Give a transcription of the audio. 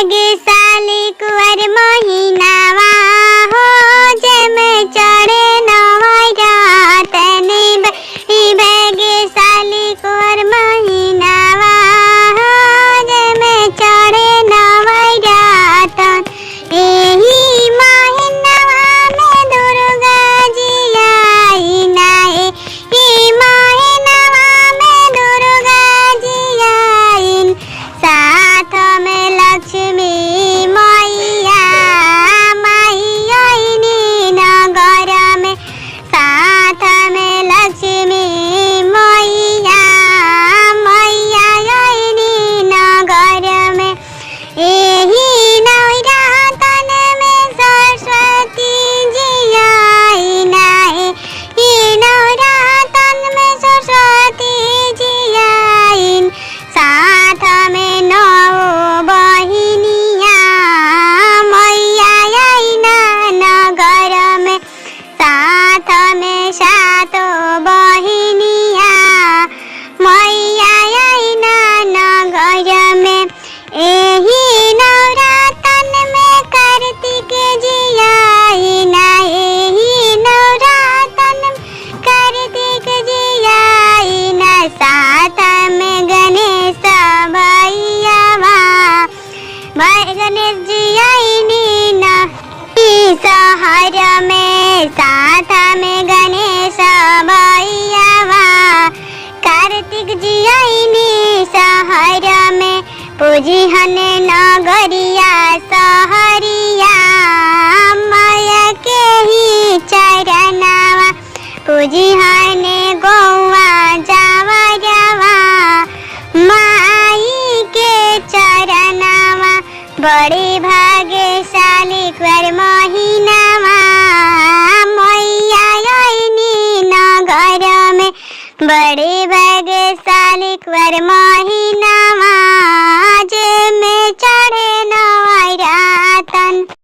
भाग्यशाली कुंवर महीनावा हो जम चढ़े नवरातन भाग्यशाली कुंवर महीनावा हो जम चढ़े नवरातन एही महीनावा में दुर्गा जी आईन एही महीनावा में दुर्गा जी आईन साथ में लक्ष्मी मैया आईनी नगर में साथ में लक्ष्मी मैया आईनी नगर में एही नवरातन में सरस्वती जी आईन एही नवरातन में सरस्वती जी आईन साथ में नौ बहिनिया मैया आईन नगर में साथ में सातो बहिनिया मैया आईन नगर में एही नवरातन में कार्तिक जी आईन एही नवरातन में कार्तिक जी आईन साथ में गणेश भैयावा गणेश जी आईनी न शहर में साथ में गणेश भैयावा कार्तिक जी आईनी शहर में पूजी हने नगरिया सहरिया माया के ही चरनावा पूजी हने गौवा जावा जावा माई के चरनावा बड़ी भाग्यशाली कुंवर महीनावा मैया आईनी नगर में बड़ी भाग्यशाली कुंवर महीना